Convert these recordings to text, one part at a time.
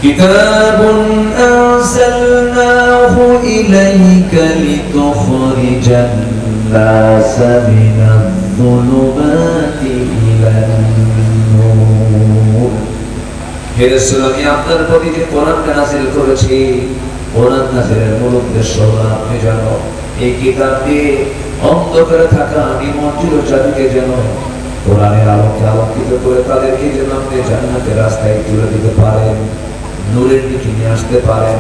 كتاب أنزلناه إليك لتخرج الناس من الظلمات إلى النور হে রাসূল আমি আপনার প্রতি যে কোরআনকে নাযিল করেছি কোরআন নাযিলের মূল উদ্দেশ্য হলো আপনি যেন এই কিতাব দিয়ে অন্ধকারে থাকা নিমজ্জিত জাতিকে যেন কোরআনের আলোকে আলোকিত করে তাদেরকে যেন আপনি জান্নাতের রাস্তায় তুলে দিতে পারেন নূরের দিকে নিয়ে আসতে পারেন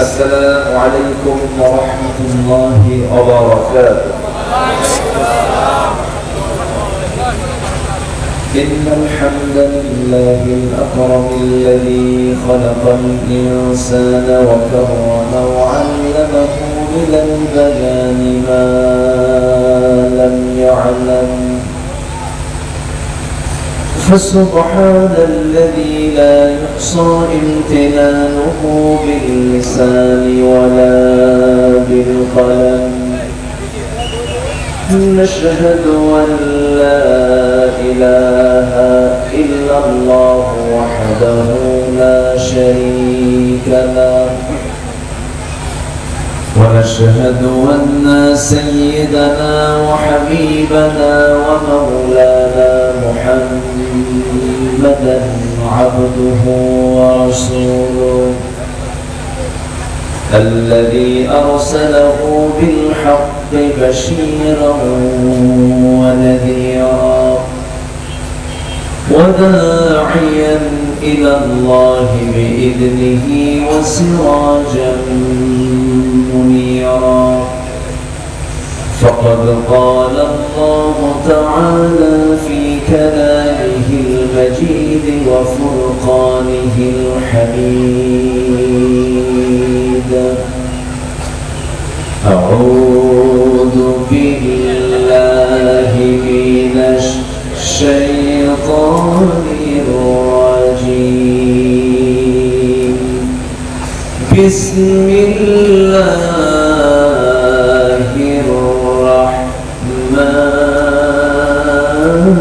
আসসালামু আলাইকুম ওয়া রাহমাতুল্লাহি ওয়া বারাকাতুহু إن الحمد لله الأكرم الذي خلق الإنسان وكرمه وعلمه من البيان ما لم يعلم فسبحان الذي لا يحصى امتنانه باللسان ولا بالقلم نشهد أن لا إله إلا الله وحده لا شريك له ونشهد أن سيدنا وحبيبنا ومولانا محمدا عبده ورسوله الذي أرسله بالحق بشيرا ونذيرا وداعيا إلى الله بإذنه وسراجا منيرا فقد قال الله تعالى في كلامه المجيد وفرقانه الحميد أعوذ بالله من الشيطان الرجيم بسم الله الرحمن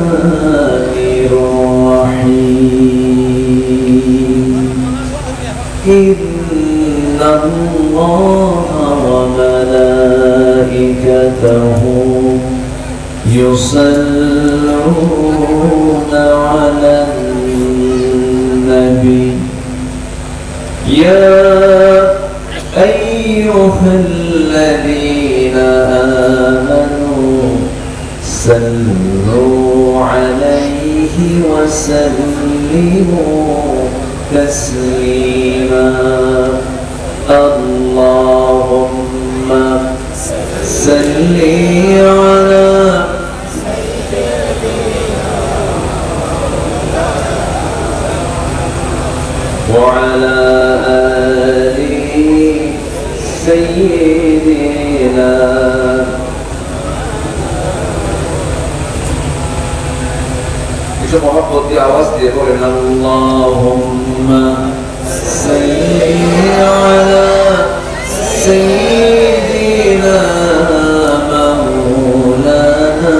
الرحيم إن الله وملائكته يصلون على النبي يا أيها الذين آمنوا صلوا عليه وسلموا تسليما اللهم صل على وعلى آل سيدنا محبت دي आवाज দিয়ে বলেন اللهم صل على سيدنا مولانا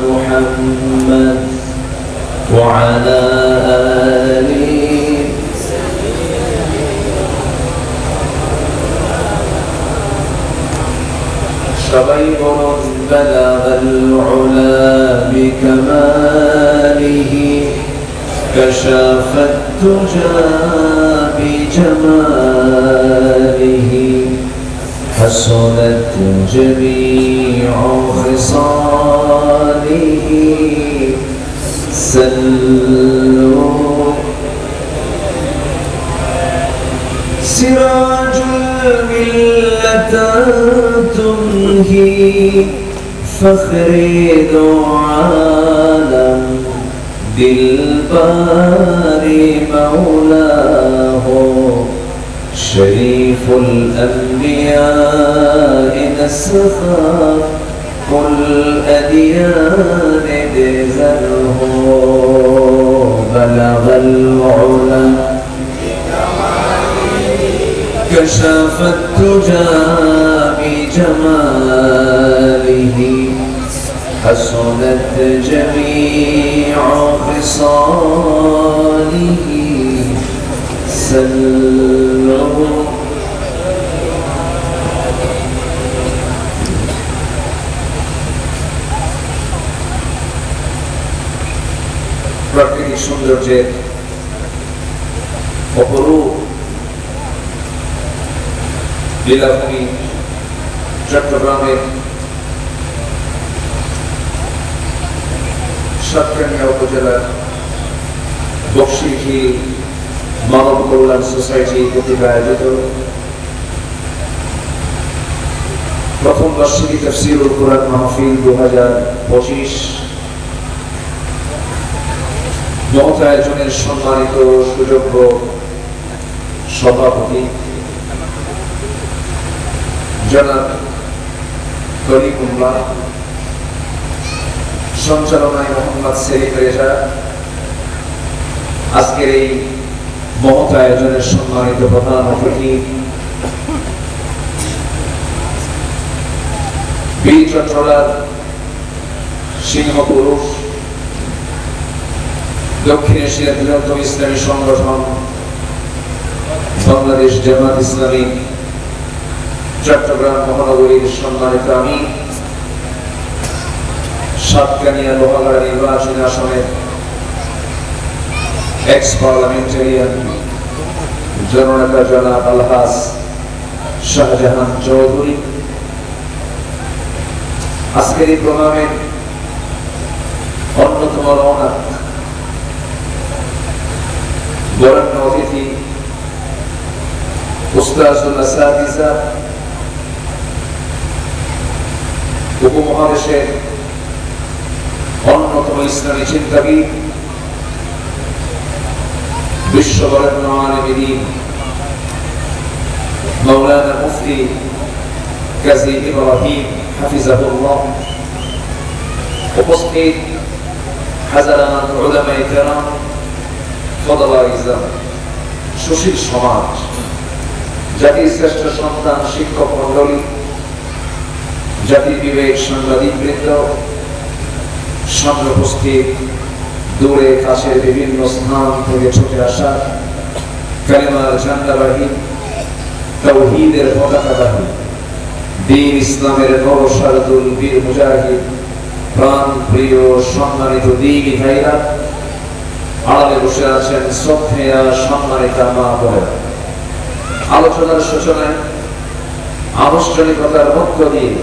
محمد وعلى آله সবাই বলুন بلغ العلا بكماله كشف الدجى بجماله حسنت جميع خصاله سلوا سراج الملة تنهي فخر ذو عالم بالباري مولاه شريف الأنبياء نسخا كل أديان دزله بلغ العلا كشف الدجى بجماله حسنت جميع خصاله سلوا প্রাকৃতিক সৌন্দর্যের অপরূপ লীলাভূমি চট্টগ্রামের সাতকানিয়া উপজেলার বকশীখিল মানব কল্যাণ সোসাইটি কর্তৃক আয়োজিত প্রথম বার্ষিকী তাফসীরুল কুরআন মাহফিল 2025 মহৎ আয়োজনের সম্মানিত সুযোগ্য সভাপতি জনাব করিমুল্লাহ, সঞ্চালনায় মোহাম্মদ সেলিম রেজা, আজকের এই মহৎ আয়োজনের সম্মানিত প্রধান অতিথি বীর চট্টলার সিংহ পুরুষ দক্ষিণ এশিয়ার বৃহত্তম ইসলামী সংগঠন বাংলাদেশ জামাত ইসলামী চট্টগ্রাম মহানগরীর সম্মানিত আমির, সাতকানিয়া লোহাগাড়া নির্বাচনী আসনের এক্স পার্লামেন্টারিয়ান জননেতা জনাব আলহাজ শাহজাহান চৌধুরী, আজকের এই প্রোগ্রামের অন্যতম রওনা বরেণ্য অতিথি উস্তাদুল আসাতিজা, উপমহাদেশের অন্যতম ইসলামী চিন্তাবিদ, বিশ্ববরেণ্য আলেম দ্বীন মাওলানা মুফতি কাজী ইব্রাহিম হাফিজাহুল্লাহ, উপস্থিত হাজারান উলামায়ে কেরাম, ফদলায়ে ইসলাম, সুশীল সমাজ, জাতির শ্রেষ্ঠ সন্তান শিক্ষক মন্ডলী, জাতির বিবেক সাংবাদিক বৃন্দ, সামনে উপস্থিত দূরে কাছে বিভিন্ন স্থান থেকে ছুটে আসা কালেমার ঝান্ডাবাহী, তাওহীদের পতাকাবাহী, দ্বীন ইসলামের নরসারদুল বীর মুজাহিদ, প্রাণ প্রিয় সম্মানিত দ্বীনী ভাইরা, আড়ালে বসে আছেন শ্রদ্ধেয়া সম্মানিতা মা বোনেরা। আলোচনার সূচনায় আনুষ্ঠানিকতার মধ্য দিয়ে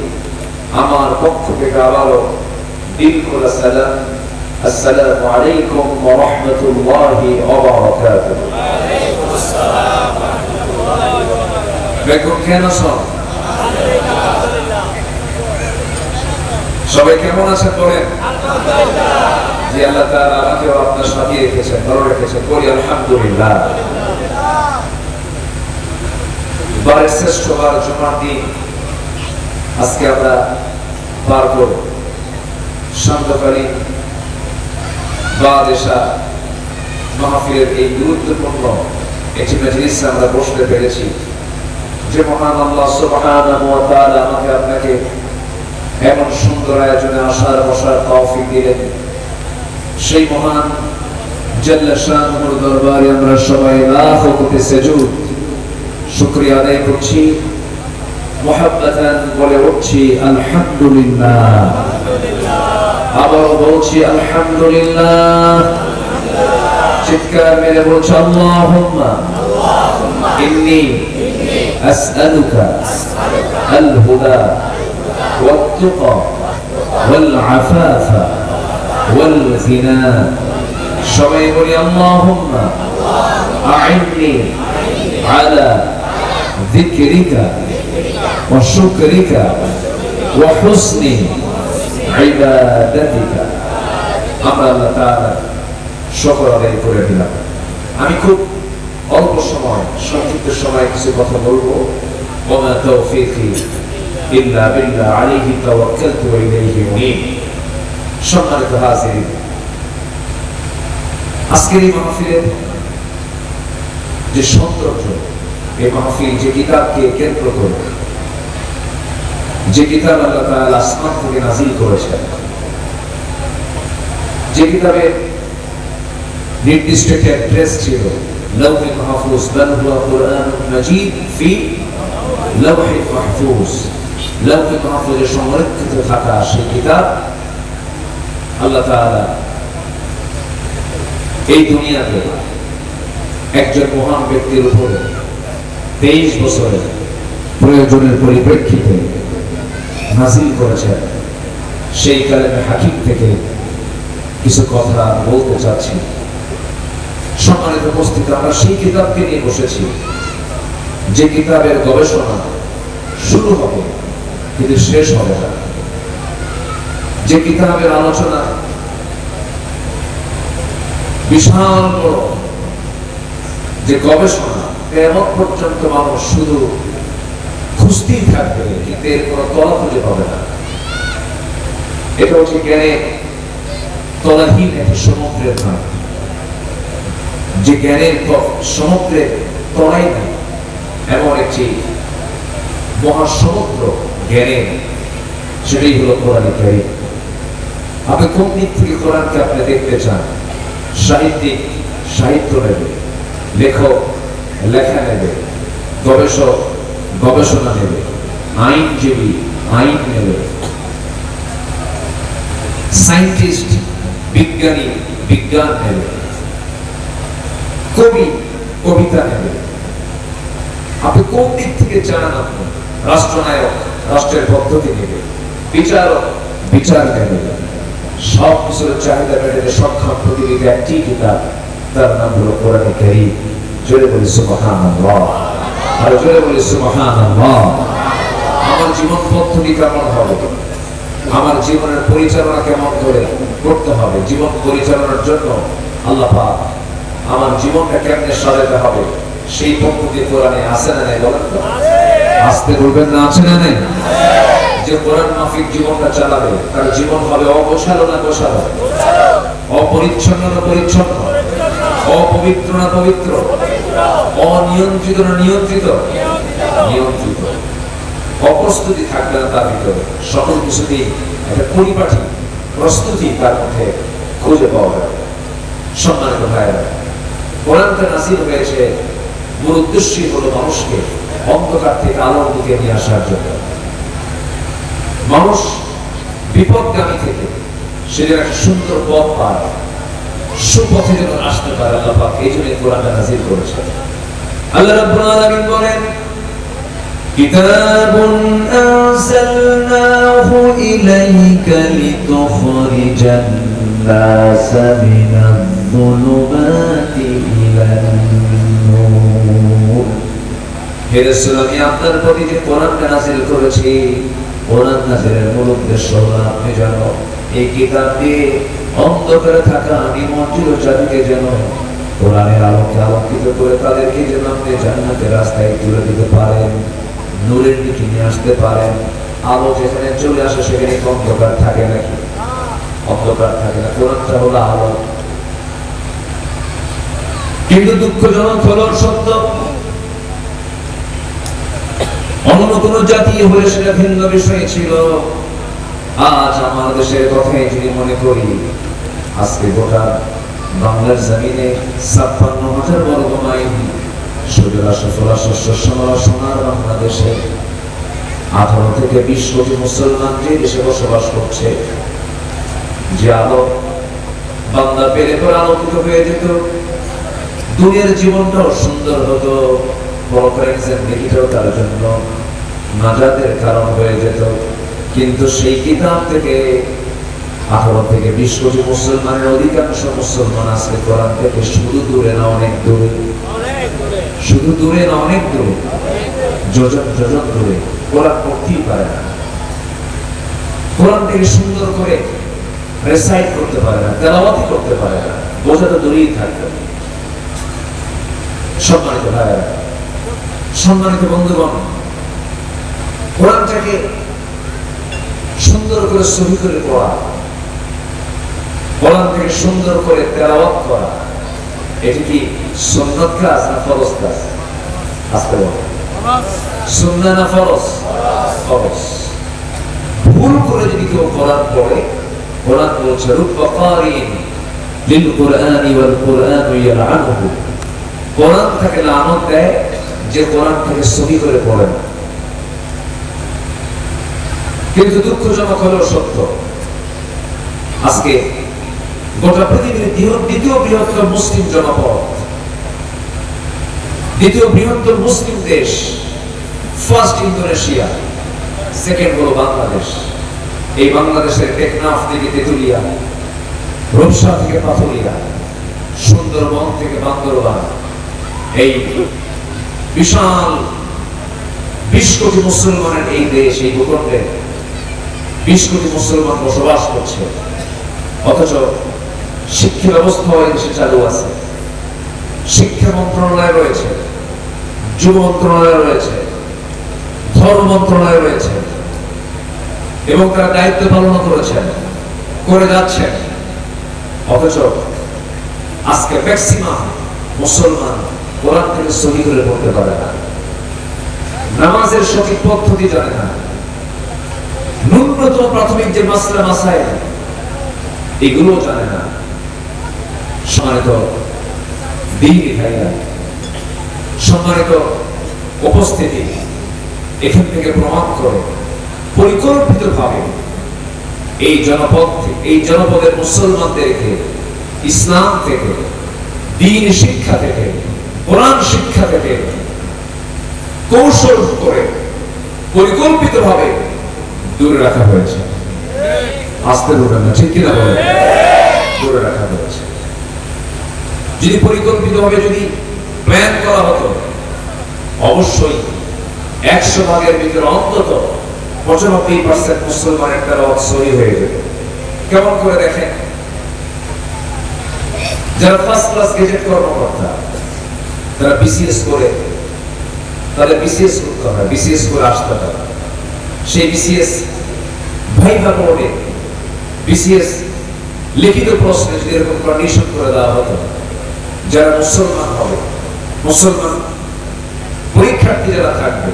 আমার পক্ষ থেকে আবারও দিল খোলা সালাম, আসসালামু আলাইকুম ওয়া রাহমাতুল্লাহি ওয়া বারাকাতুহু। ওয়ালাইকুম আসসালাম ওয়া রাহমাতুল্লাহি ওয়া বারাকাতুহু। বেকুব কেন আছেন? আলহামদুলিল্লাহ। সবাই কেমন আছেন বলেন? আলহামদুলিল্লাহ। যে আল্লাহ তাআলা আমাকে ও আপনার সাথে রেখেছেন, ভালো রেখেছেন, বলি আলহামদুলিল্লাহ। বারের শ্রেষ্ঠ বার জুমার দিন আজকে আমরা পার করব। শান্তকালীন বাদেশা মাহফিলের এই গুরুত্বপূর্ণ একটি মজলিসে আমরা বসতে পেরেছি। যে মহান আল্লাহ সুবহানাহু ওয়া তাআলা আমাকে আপনাকে এমন সুন্দর আয়োজনে আসার বসার তৌফিক দিলেন, সেই মহান জাল্লা শানুর দরবারে আমরা সবাই লাখো কোটি সুজুদ শুকরিয়া আদায় করছি, মুহাব্বাতান বলে উঠছি আলহামদুলিল্লাহ। আবারও বলছি আলহামদুলিল্লাহ। চিৎকার মেরে বলছি আল্লাহুম্মা ইন্নী আসআলুকা আল হুদা ওয়াত তুকা ওয়াল আফাফা ওয়াল গিনা। সবাই বলি আল্লাহুম্মা আইন্নি আলা যিকরিকা ওয়া শুকরিকা ওয়া হুসনি ইবাদাতিকা। আমরা আল্লাহ তাআলা শুকর আদায় করে দিলাম। আমি খুব অল্প সময়, সংক্ষিপ্ত সময় কিছু কথা বলবো। ওয়া মা তাওফীকি ইল্লা বিল্লাহ আলাইহি তাওয়াক্কালতু ওয়া ইলাইহি উনীব। সম্মানিত হাজিরিন, আজকের এই মাহফিলের যে সৌন্দর্য, এই মাহফিল যে কিতাবকে কেন্দ্র করে, যে কিতাব আল্লাহ তাআলা আসমান থেকে নাযিল করেছেন, যে কিতাবে নির্দিষ্ট একটা অ্যাড্রেস ছিল, লাউহে মাহফুজ, বাল হুয়া কুরআনুন মাজিদ ফি লাউহে মাহফুজ, লাউহে মাহফুজে সংরক্ষিত থাকা সেই কিতাব আল্লাহ তাআলা এই দুনিয়াতে একজন মহান ব্যক্তির উপরে 23 বছরের প্রয়োজনের পরিপ্রেক্ষিতে নাযিল করেছেন। সেই কালেমে হাকিম থেকে কিছু কথা বলতে চাচ্ছি। সম্মানিত উপস্থিতি, আমরা সেই কিতাবকে নিয়ে বসেছি যে কিতাবের গবেষণা শুরু হবে কিন্তু শেষ হবে না, যে কিতাবের আলোচনা বিশাল বড়, যে গবেষণা কিয়ামত পর্যন্ত মানুষ শুধু খুঁজতেই থাকবে কিন্তু এর কোনো তলা খুঁজে পাবে না। এটা হচ্ছে জ্ঞানের তলাহীন একটি সমুদ্রের নাম, যে জ্ঞানের সমুদ্রের তলাই নাই এমন একটি মহাসমুদ্র জ্ঞানের, সেটাই হলো কোরআন কারীম। আপনি কোন দিক থেকে কোরআনকে আপনি দেখতে চান? সাহিত্যিক সাহিত্য নেবে, লেখক লেখা নেবে, গবেষক গবেষণা নেবে, আইনজীবী আইন নেবে, সায়েন্টিস্ট বিজ্ঞানী বিজ্ঞান নেবে, কবি কবিতা নেবে। আপনি কোন দিক থেকে চান? আপনি রাষ্ট্রনায়ক রাষ্ট্রের পদ্ধতি নেবে, বিচারক বিচার নেবে। সব কিছুর চাহিদা মেটাতে সক্ষম পৃথিবীতে একটি কিতাব, তার নাম হলো কোরআন কারীম। জোরে বলি সুবহানাল্লাহ, আর জোরে বলি সুবহানাল্লাহ। আমার জীবন পদ্ধতি কেমন হবে? আমার জীবনের পরিচালনা কেমন করে করতে হবে? জীবন পরিচালনার জন্য আল্লাহ পাক আমার জীবনটা কেমনে সাজাতে হবে সেই পদ্ধতি কোরআনে আছে না নাই? বলেন তো, আসতে বলবেন না, আছে না নাই? যে কোরআন মাফিক জীবনটা চালাবে তার জীবন হবে অগোছালো না গোছালো, অপরিচ্ছন্ন না পরিচ্ছন্ন, অপবিত্র না পবিত্র, অনিয়ন্ত্রিত না নিয়ন্ত্রিত? নিয়ন্ত্রিত। অপ্রস্তুতি থাকবে না তার ভিতরে, সকল কিছুতেই একটা পরিপাটি প্রস্তুতি তার মধ্যে খুঁজে পাওয়া যাবে। সম্মানিত ভাইয়েরা, কোরআনটা নাযিল হয়েছে মূল উদ্দেশ্যই হলো মানুষকে অন্ধকার থেকে আলোর দিকে নিয়ে আসার জন্য। মানুষ বিপদগামী থেকে সে যেন একটা সুন্দর পথ পায়, সুপথে যেন আসতে পারে, আল্লাহ পাক এই জন্য কোরআনটা নাযিল করেছেন। আল্লাহ রাব্বুল আলামিন বলেন, কিতাবুন আনসালনাহু ইলাইকা লিতুখরিজান নাসা মিনায-যুলুমাতি ইলান-নূর। হে রাসূল, আমি আপনার প্রতি যে কোরআনটা নাযিল করেছি, কোরআন নাযিলের মূল উদ্দেশ্য হলো আপনি যেন এই কিতাব দিয়ে অন্ধকারে থাকা নিমজ্জিত জাতিকে যেন কোরআনের আলোকে আলোকিত করে তাদেরকে যেন আপনি জান্নাতের রাস্তায় তুলে দিতে পারেন, নূরের দিকে নিয়ে আসতে পারেন। আলো যেখানে চলে আসে সেখানে অন্ধকার থাকে নাকি? অন্ধকার থাকে না। কোরআনটা হলো আলো। কিন্তু দুঃখজনক হলো সত্য, অন্য কোন জাতি হলে সেটা ভিন্ন বিষয় ছিল। আজ আমার দেশের কথাই যদি মনে করি, আজকে গোটা বাংলার জমিনে ৫৬,০০০ বর্গ মাইল সোনার বাংলাদেশে ১৮ থেকে ২০ কোটি মুসলমান যে দেশে বসবাস করছে, যে আলো বান্দা পেলে পরে আলোকিত হয়ে যেত, দুনিয়ার জীবনটাও সুন্দর হতো, তার জন্য নাজাতের কারণ হয়ে যেত। কিন্তু সেই কিতাব থেকে ১৮ থেকে ২০ কোটি মুসলমানের অধিকাংশ মুসলমান আজকে কোরআন থেকে শুধু দূরে না অনেক দূরে, শুধু দূরে না অনেক দূরে, যোজন যোজন দূরে, কোরআন পড়তেই পারে না, কোরআন থেকে সুন্দর করে রেসাইট করতে পারে না, তেলাওয়াতই করতে পারে না, বোঝা তো দূরেই থাকবে। সম্মানিত ভাইয়েরা, সম্মানিত বন্ধুগণ, কোরআনটাকে সুন্দর করে সহি করে পড়া, কোরআন থেকে সুন্দর করে তেলাওয়াত করা, এটি কি সুন্নাত কাজ না ফরজ কাজ? আসতে বলো, সুন্নাত না ফরজ? ফরজ। ভুল করে যদি কেউ কোরআন পড়ে, কোরআন বলছে রুব্বা কারিন লিল কুরআনি ওয়াল কুরআনু ইয়ালআনুহু, কোরআন থেকে লানত দেয় যে কোরআন থেকে সহি করে পড়ে না। কিন্তু দুঃখজনক হলেও সত্য, আজকে গোটা পৃথিবীর দ্বিতীয় বৃহত্তম মুসলিম জনপদ, দ্বিতীয় বৃহত্তম মুসলিম দেশ, ফার্স্ট ইন্দোনেশিয়া, সেকেন্ড হলো বাংলাদেশ। এই বাংলাদেশের টেকনাফ থেকে তেতুলিয়া, রূপসা থেকে পাথুরিয়া, সুন্দরবন থেকে বান্দরবান, এই বিশাল 20 কোটি মুসলমানের এই দেশ, এই ভূখণ্ডে 20 কোটি মুসলমান বসবাস করছে, অথচ শিক্ষা ব্যবস্থা দেশে চালু আছে। শিক্ষা মন্ত্রণালয় রয়েছে, যুব মন্ত্রণালয় রয়েছে, ধর্ম মন্ত্রণালয় রয়েছে, এবং তারা দায়িত্ব পালন করেছেন, করে যাচ্ছেন। অথচ আজকে ম্যাক্সিমাম মুসলমান কোরআন থেকে সহি করে পড়তে পারে না, নামাজের সঠিক পদ্ধতি জানে না, ন্যূনতম প্রাথমিক যে মাসলা মাসাইল এগুলো জানে না। সম্মানিত দিনী ভাইরা, সম্মানিত উপস্থিতি, এখান থেকে প্রমাণ করে পরিকল্পিতভাবে এই জনপদের মুসলমানদেরকে ইসলাম থেকে, দ্বীন শিক্ষা থেকে, কোরআন শিক্ষা থেকে কৌশল করে পরিকল্পিতভাবে দূরে রাখা হয়েছে। আস্তে দূরে না, ঠিক কিনা বলে? দূরে রাখা হয়েছে। যদি পরিকল্পিতভাবে যদি প্ল্যান করা হতো, অবশ্যই 100 ভাগের ভিতরে অন্তত 95% মুসলমানের তেলাওয়াত সহি হয়ে যেত। কেমন করে দেখেন, যারা ফার্স্ট ক্লাস গেজেট কর্মকর্তা, তারা বিসিএস করে, তাদের বিসিএস করতে হয়, বিসিএস করে আসতে হয়। সেই বিসিএস ভাইভা বোর্ডে বিসিএস লিখিত প্রশ্নে যদি এরকম কন্ডিশন করে দেওয়া হতো, যারা মুসলমান হবে, মুসলমান পরীক্ষার্থী যারা থাকবে,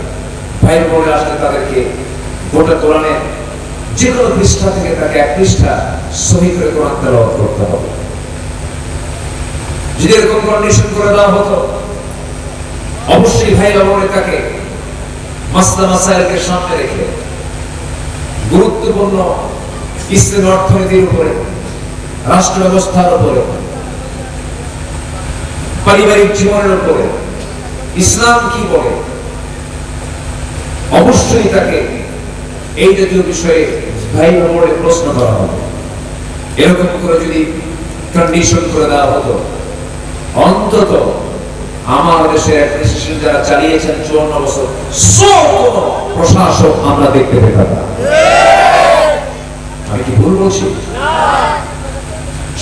ভাইভা বোর্ডে আসলে তাদেরকে গোটা কোরআনের যে কোনো পৃষ্ঠা থেকে তাকে 1 পৃষ্ঠা সহি করে কোরআন তেলাওয়াত করতে হবে। যদি এরকম কন্ডিশন করে দেওয়া হতো, অবশ্যই ভাইভা বোর্ডে তাকে মাসলা মাসাইলকে সামনে রেখে গুরুত্বপূর্ণ ইসলামী অর্থনীতির উপরে, রাষ্ট্র ব্যবস্থার উপরে, পারিবারিক জীবনের উপরে ইসলাম কি বলে, অবশ্যই তাকে এই জাতীয় বিষয়ে ভাইভা বোর্ডে প্রশ্ন করা হবে। এরকম করে যদি কন্ডিশন করে দেওয়া হতো, অন্তত আমার দেশের অ্যাডমিনিস্ট্রেশন যারা চালিয়েছেন 54 বছর, সব প্রশাসক আমরা দেখতে পেতাম না। আমি কি ভুল বলছি?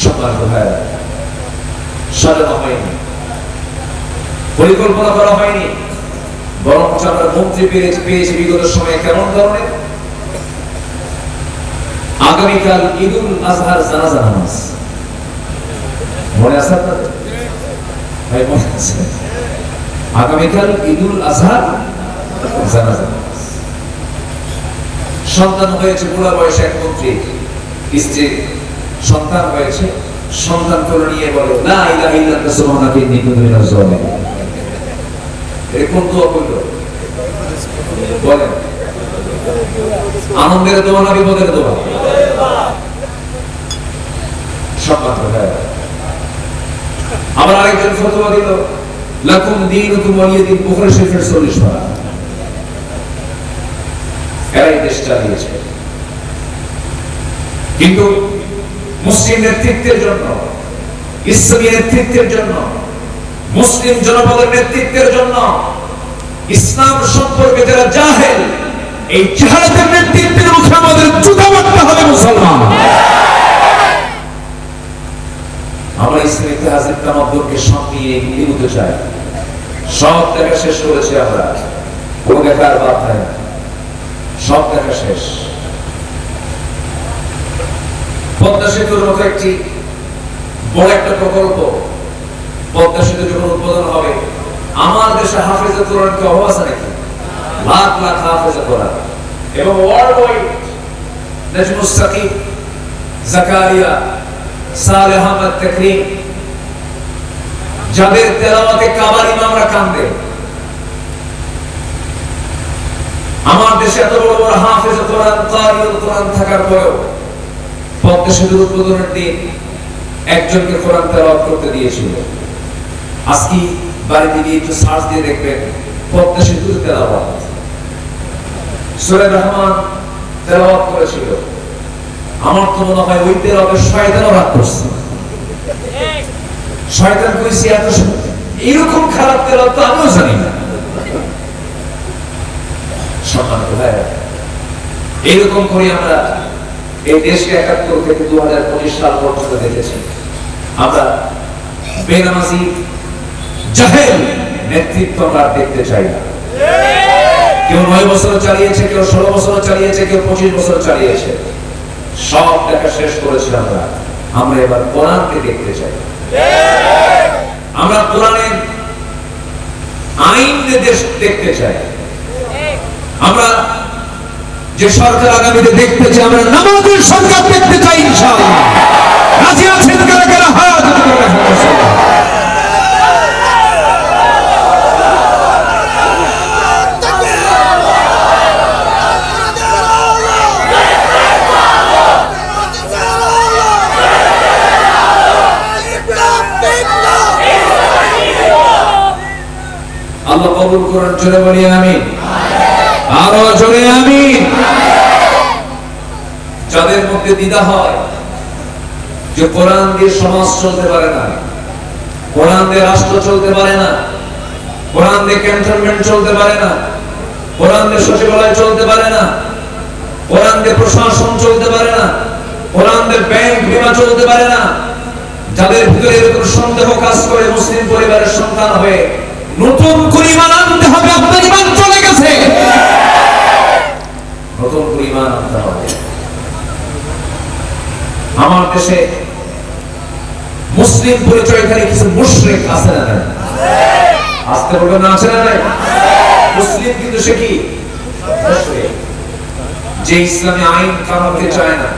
সম্মানিত ভাইরা, সাজানো হয়নি, পরিকল্পনা করা হয়নি, বরং আমরা মন্ত্রী পেয়েছি বিগত সময়ে কেমন ধরনের? আগামীকাল ঈদুল আজহার জানাজা নামাজ, মনে আছে আপনাদের? ভাই মনে আছে? আগামীকাল ঈদুল আজহার জানাজা নামাজ। সন্তান হয়েছে বুড়া বয়সে এক মন্ত্রী, স্ত্রী সন্তান হয়েছে, সন্তান করে নিয়ে বলে লা ইলাহা ইল্লাল্লাহ সুবহানাকা ইন্নী কুনতু মিনাজ জালিমিন। এর কোন দোয়া করল বলেন? আনন্দের দোয়া না বিপদের দোয়া? সম্মানিত ভাইরা, আবার আরেকজন ফতোয়া দিল লাকুম দীনুকুম ওয়ালিয়া দীন, বুখারী শরীফের 40 পারা। এরাই দেশ চালিয়েছে। কিন্তু মুসলিম নেতৃত্বের জন্য, ইসলামী নেতৃত্বের জন্য, মুসলিম জনপদের নেতৃত্বের জন্য, ইসলাম সম্পর্কে যারা জাহেল, এই জাহেলদের নেতৃত্বের মুখে আমাদের জুতা মারতে হবে মুসলমান। আমরা ইসলামী ইতিহাসের তামাদ্দুনকে সামনে এগিয়ে নিতে চাই। সব দেখা শেষ করেছি আমরা, কোনো দেখার বাদ নাই, সব দেখা শেষ। পদ্মা সেতুর মতো একটি বড় একটা প্রকল্প, পদ্মা সেতু যখন উদ্বোধন হবে, আমার দেশে হাফেজে কোরআন কি অভাব আছে নাকি? লাখ লাখ হাফেজে কোরআন, এবং ওয়ার্ল্ড ওয়াইড নাজমুস সাকিব, জাকারিয়া, সালেহ আহমদ তাকরিম, যাদের তেলাওয়াতে কাবার ইমামরা কান্দে। আমার দেশে এত বড় বড় হাফেজ কোরআন, কারিউল কোরআন থাকার পরেও পদ্মা সেতুর উদ্বোধনের দিন একজনকে কোরআন তেলাওয়াত করতে দিয়েছিল। আজকে বাড়িতে গিয়ে একটু সার্চ দিয়ে দেখবেন পদ্মা সেতুর তেলাওয়াত, সূরা রহমান তেলাওয়াত করেছিল। আমার তো মনে হয় ওই তেলাওয়াতে শয়তানও রাগ করছে। শয়তান কইছে এত এরকম খারাপ তেলাওয়াত তো আমিও জানি না। সম্মানিত ভাইরা, এরকম করে আমরা এই দেশকে ৭১ থেকে ২০২৫ সাল পর্যন্ত দেখেছি। আমরা বেনামাজি জাহেল নেতৃত্ব আমরা দেখতে চাই না। কেউ ৯ বছর চালিয়েছে, কেউ ১৬ বছর চালিয়েছে, কেউ ২৫ বছর চালিয়েছে, সব দেখা শেষ করেছি আমরা। আমরা এবার কোরআনকে দেখতে চাই। আমরা কোরআনের আইন দেশ দেখতে চাই। আমরা যে সরকার আগামীতে দেখতে চাই, আমরা নামাজের সরকার দেখতে চাই ইনশাআল্লাহ। রাজি আছেন কারা কারা? হাত তুলে আল্লাহ কবুল করার জন্য বলি আমিন। আরো জোরে আমিন। যাদের মধ্যে দ্বিধা হয় যে কোরআন দিয়ে সমাজ চলতে পারে না, কোরআন দিয়ে রাষ্ট্র চলতে পারে না, কোরআন দিয়ে ক্যান্টনমেন্ট চলতে পারে না, কোরআন দিয়ে সচিবালয় চলতে পারে না, কোরআন দিয়ে প্রশাসন চলতে পারে না, কোরআন দিয়ে ব্যাংক বিমা চলতে পারে না, যাদের ভিতরে এরকম সন্দেহ কাজ করে মুসলিম পরিবারের সন্তান হয়ে নতুন করে ঈমান আনতে হবে। আপনার ঈমান চলে গেছে, নতুন করে ঈমান আনতে হবে। আমার দেশে মুসলিম পরিচয়কারী কিছু মুশরিক আছে না নাই? আজকে বলবেন না আছে না নাই? মুসলিম কিন্তু সে কি মুশরিক, যে ইসলামী আইন কানুনকে চায় না,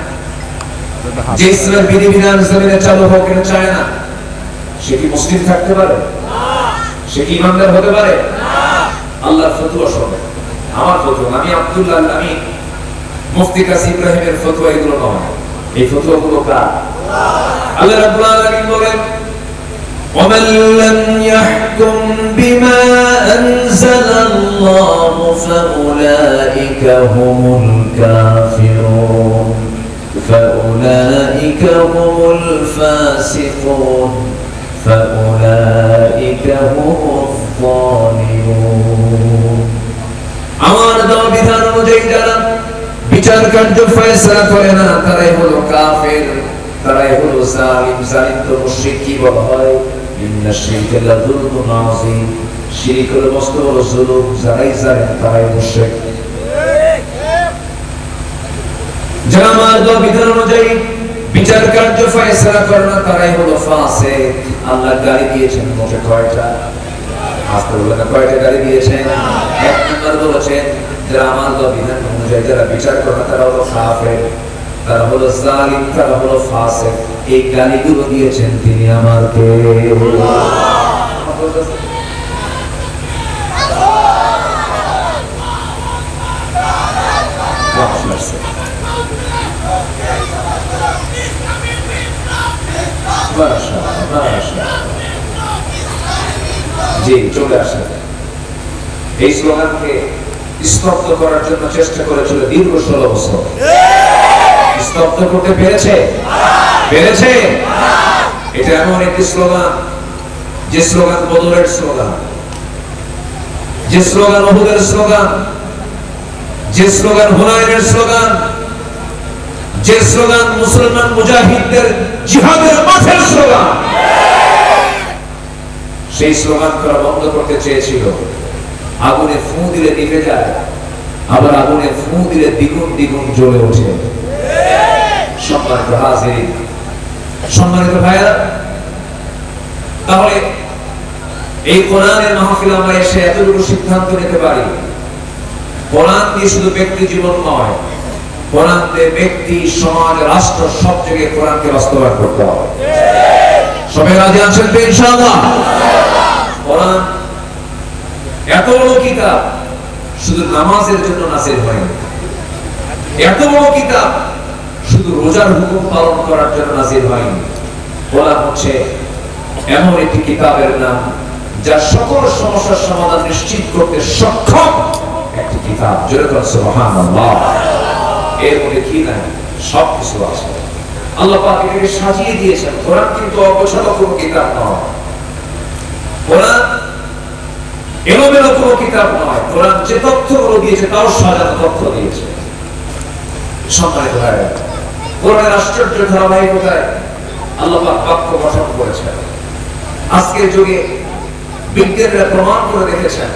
যে ইসলামের বিধিবিধান জমিনে চালু হোক এটা চায় না, সে কি মুসলিম থাকতে পারে? সে কি ইমানদার হতে পারে? আল্লাহর ফতোয়া শোনে, আমার ফতোয়া, আমি আব্দুল্লাহ আমি মুফতি কাসি ইব্রাহিমের ফতোয়া এগুলো নয়। এই ফতোয়াগুলো কার? আল্লাহ রাব্বুল আলামিন বলেন, ومن لم يحكم بما أنزل الله فأولئك هم الكافرون فأولئك هم الفاسقون فأولئك هم الظالمون। আমার দেওয়া বিধান অনুযায়ী যারা বিচার কার্য ফয়সালা করে না তারাই হলো কাফের, তারাই হলো জালিম। জালিম তো মুশরিক কি বলা হয়? ইন্না শিরকা লাযুলমুন আযীম। শিরক হলো মস্ত বড় জুলুম। যারাই জালিম তারাই মুশরিক। যারা আমার দেওয়া বিধান অনুযায়ী বিচার কার্য ফয়সালা করে না তারাই হলো ফাসিক। আল্লাহ গালি দিয়েছেন মোটে কয়টা? আজকে বললেন কয়টা গালি দিয়েছেন? এক নম্বর বলেছেন যারা আমার বিধান অনুযায়ী যারা বিচার করে না তারা হলো কাফের, তারা হলো জালিম, তারা হলো ফাসিক। এই গালিগুলো দিয়েছেন তিনি আমাকে। জি চলে আসে। এই স্লোগানকে স্তব্ধ করার জন্য চেষ্টা করেছিল দীর্ঘ 16 বছর। স্তব্ধ করতে পেরেছে? পেরেছে? এটা এমন একটি স্লোগান যে স্লোগান বদরের স্লোগান, যে স্লোগান উহুদের স্লোগান, যে স্লোগান হুনাইনের স্লোগান, যে স্লোগান মুসলমান মুজাহিদদের জিহাদের মাঠের স্লোগান। সেই স্লোগান করা বন্ধ করতে চেয়েছিল। আগুনে ফু দিলে নিভে যায়, আবার আগুনে ফু দিলে দ্বিগুণ দ্বিগুণ জ্বলে ওঠে। সম্মানিত হাজিরিন, সম্মানিত ভাইরা, তাহলে এই কোরআনের মাহফিলে আমরা এসে এতটুকু সিদ্ধান্ত নিতে পারি, কোরআন দিয়ে শুধু ব্যক্তি জীবন নয়, কোরআন দিয়ে ব্যক্তি, সমাজ, রাষ্ট্র সব জায়গায় কোরআনকে বাস্তবায়ন করতে হবে। সবাই রাজি আছেন তো ইনশাআল্লাহ? কোরআন এত বড় কিতাব, শুধু নামাজের জন্য নাযিল হয়নি। এত বড় কিতাব শুধু রোজার হুকুম পালন করার জন্য নাযিল হয়নি। কোরআন হচ্ছে এমন একটি কিতাবের নাম যা সকল সমস্যার সমাধান নিশ্চিত করতে সক্ষম একটি কিতাব। জোরে বলুন সুবহানাল্লাহ। এর মধ্যে কি নাই? সব কিছু আছে। আল্লাহ পাক এটাকে সাজিয়ে দিয়েছেন। কোরআন কিন্তু অগোছালো কোনো কিতাব নয়। কোরআন এলোমেলো কোনো কিতাব নয়। কোরআন যে তথ্যগুলো দিয়েছে তাও সাজানো তথ্য দিয়েছে। সম্মানিত ভাইরা, কোরআনের আশ্চর্য ধারাবাহিকতায় আল্লাহ পাক বাক্য গঠন করেছেন। আজকের যুগে বিজ্ঞানীরা প্রমাণ করে দেখেছেন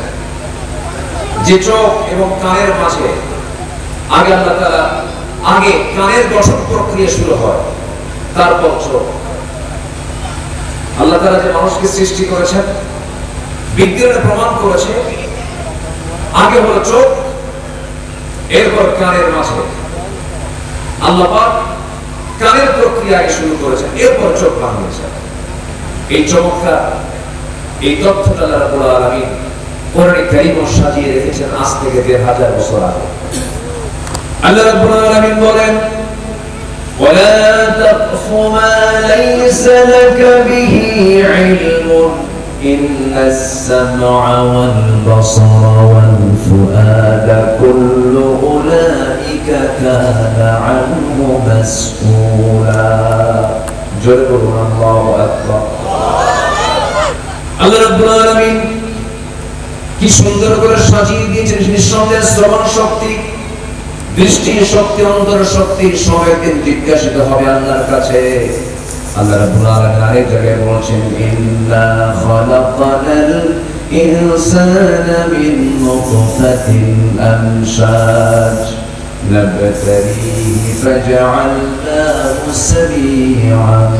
যে চোখ এবং কানের মাঝে আগে আল্লাহ তাআলা কানের গঠন প্রক্রিয়া শুরু হয়, তারপর চোখ। আল্লাহ তাআলা যে মানুষকে সৃষ্টি করেছেন, বিজ্ঞানীরা প্রমাণ করেছে আগে হলো চোখ, এরপর কানের মাঝে। আল্লাহ পাক কানের প্রক্রিয়া আগে শুরু করেছেন, এরপর চোখ বানিয়েছেন। এই চমৎকার এই তথ্যটা আল্লাহ রাব্বুল আলামিন কোরআনে কারীমে সাজিয়ে রেখেছেন আজ থেকে ১৫০০ বছর আগে। আল্লাহ রাব্বুল আলামিন বলেন, ওয়ালা তাকফু মা লাইসা লাকা বিহি ইলমুন ইন্নাস সামআ ওয়াল বাসারা ওয়াল ফুআদা কুল্লু উলাইকা কানা আনহু মাসউলা। জোরে বলুন আল্লাহু আকবার। আল্লাহ রাব্বুল আলামিন কি সুন্দর করে সাজিয়ে দিয়েছেন। নিঃসন্দেহে শ্রবণ শক্তি, দৃষ্টি শক্তি, অন্তর শক্তি সব একদিন জিজ্ঞাসিত হবে আল্লাহর কাছে। আল্লাহ রাব্বুল আলামিন আরেক জায়গায় বলেছেন, ইন্না খালাকানাল ইনসানা মিন নুতফাতিন আমশাজ নাবতালিহি ফাজআলনাহু সামিআন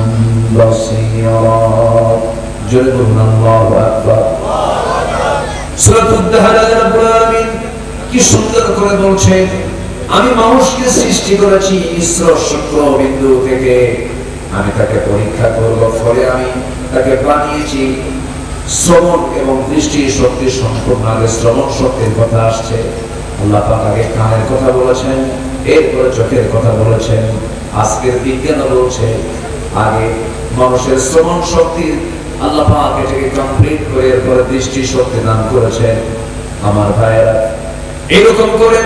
বাসীরা। জোরে বলুন আল্লাহু আকবার। সূরাতুদ দাহর আল্লাহ রাব্বুল আলামিন কি সুন্দর করে বলছেন, আমি মানুষকে সৃষ্টি করেছি মিশ্র শুক্র বিন্দু থেকে, আমি তাকে পরীক্ষা করব, ফলে আমি তাকে বানিয়েছি শ্রবণ এবং দৃষ্টি শক্তি সম্পূর্ণ। আগে শ্রবণ শক্তির কথা আসছে, আল্লাহ পাক আগে কানের কথা বলেছেন, এরপরে চোখের কথা বলেছেন। আজকের বিজ্ঞান বলছে আগে মানুষের শ্রবণ শক্তি আল্লাহ পাক এটাকে কমপ্লিট করে এরপরে দৃষ্টি শক্তি দান করেছেন। আমার ভাইয়েরা, এরকম করে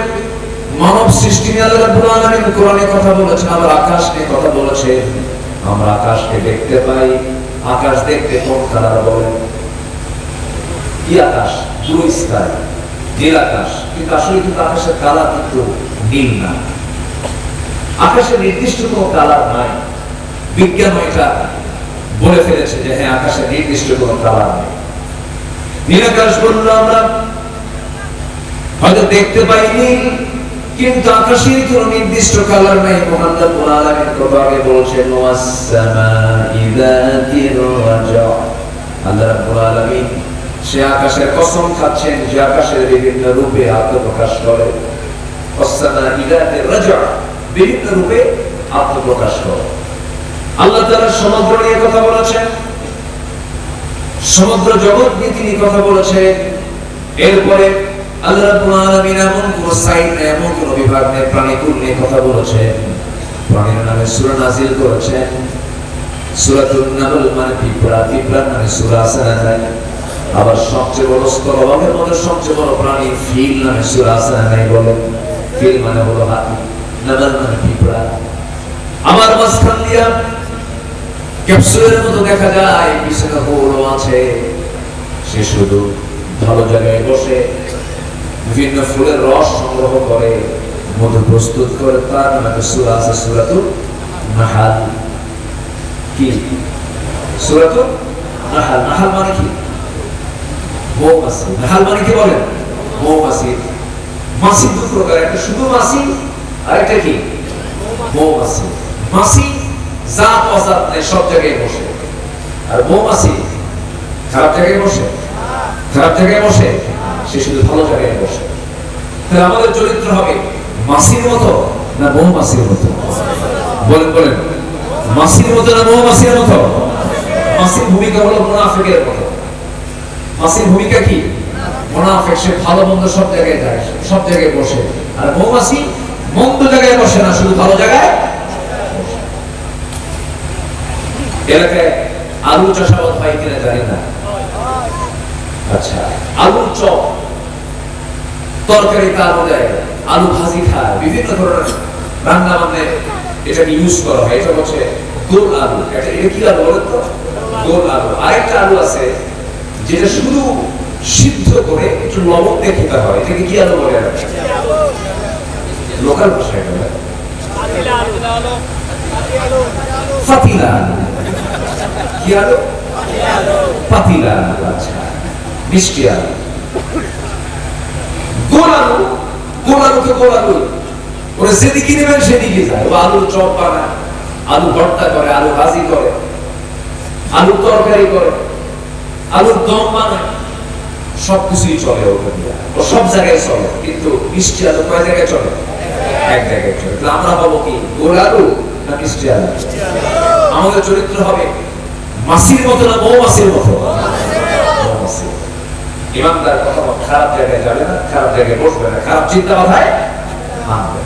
মানব সৃষ্টি নিয়ে আল্লাহ রাব্বুল আলামিন কোরআনে কথা বলেছেন, আবার আকাশ নিয়ে কথা বলেছেন। আমরা আকাশকে দেখতে পাই। আকাশ দেখতে কোন কালার বলেন? কি আকাশ? ব্লু স্কাই, নীল আকাশ। কিন্তু আসলে কিন্তু আকাশের কালার কিন্তু নীল না। আকাশের নির্দিষ্ট কোনো কালার নাই। বিজ্ঞান এটা বলে ফেলেছে যে হ্যাঁ, আকাশের নির্দিষ্ট কোনো কালার নেই। নীল আকাশ বললো আমরা হয়তো দেখতে পাইনি, কিন্তু আকাশের কোনো নির্দিষ্ট কালার নাই। মহান রব্বুল আলামিন কত আগে বলেছেন, ওয়াস-সামাই যাতির রাজা। আল্লাহ রাব্বুল আলামিন সে আকাশের কসম খাচ্ছেন যে আকাশের বিভিন্ন রূপে আত্মপ্রকাশ করে। ওয়াস-সামাই যাতির রাজা, বিভিন্ন রূপে আত্মপ্রকাশ করে। আল্লাহ তাআলা সমুদ্র নিয়ে কথা বলেছেন, সমুদ্র জগৎ নিয়ে তিনি কথা বলেছেন। এরপরে আল্লাহ রাব্বুল আলামিন এমন কোন সাইড নেই, এমন কোন বিভাগ নেই, প্রাণীকুল নিয়ে কথা বলেছেন। প্রাণীর নামে সূরা নাযিল করেছেন। সূরাতুন নাহল মানে পিঁপড়া, পিঁপড়ার নামে সূরা আছে না নাই? আবার সবচেয়ে বড় স্তরবাগের মধ্যে সবচেয়ে বড় প্রাণী ফিল নামে সূরা আছে না নাই? বলেন। ফিল মানে হলো হাতি, নাহল মানে পিঁপড়া। আবার মাঝখান দিয়া ক্যাপসুলের মতো দেখা যায় পিছনে হলো আছে। সে শুধু ভালো জায়গায় বসে বিভিন্ন ফুলের রস সংগ্রহ করে, মধু প্রস্তুত করে। তার নামে সূরা আছে সূরাতুন নাহল। কি সূরাতুন নাহল? নাহল মানে কি? মৌমাছি। নাহল মানে কি বলেন? মৌমাছি। মাছি দু প্রকার, একটা শুধু মাছি আর একটা কি মৌমাছি। মাছি জাত অজাত নেই, সব জায়গায় বসে। আর মৌমাছি খারাপ জায়গায় বসে? খারাপ জায়গায় বসে, সে শুধু ভালো জায়গায় বসে। তাহলে আমাদের চরিত্র হবে মাছির মতো না মৌমাছির মতো? বলেন বলেন, মাছির মতো না মৌমাছির মতো? মাছির ভূমিকা হলো মুনাফিকের মতো। মাছির ভূমিকা কি? মুনাফিক, সে ভালো মন্দ সব জায়গায় যায়, সব জায়গায় বসে। আর মৌমাছি মন্দ জায়গায় বসে না, শুধু ভালো জায়গায়। এলাকায় আলু চাষাবাদ হয় কিনা জানি না। আচ্ছা, আলুর চপ, তরকারি, তার মধ্যে আলু ভাজি খায়, বিভিন্ন ধরনের রান্না বান্নায় এটাকে ইউজ করা হয়। এটা হচ্ছে গোল আলু। এটা কি আলু বলেন তো? গোল আলু। আরেকটা আলু আছে যেটা শুধু সিদ্ধ করে একটু লবণ দিয়ে খেতে হয়, এটাকে কি আলু বলে? লোকাল ভাষায় বলে পাতিলা আলু। কি আলু? পাতিলা আলু। আচ্ছা, মিষ্টি আলু। গোল আলু, গোল আলুকে গোল আলু, ওরা যেদিকে নেবেন সেদিকে যায়। ও আলুর চপ বানায়, আলু ভর্তা করে, আলু ভাজি করে, আলু তরকারি করে, আলুর দম বানায়, সবকিছুই চলে ওখানে, ও সব জায়গায় চলে। কিন্তু মিষ্টি আলু কয় জায়গায় চলে? এক জায়গায় চলে। আমরা পাবো কি, গোল আলু না মিষ্টি আলু? আমাদের চরিত্র হবে মাছির মতো না মৌমাছির মতো? মৌমাছি। ইমানদার কথা খারাপ জায়গায় যাবে না, খারাপ জায়গায় বসবে না, খারাপ চিন্তা মাথায় আনবে।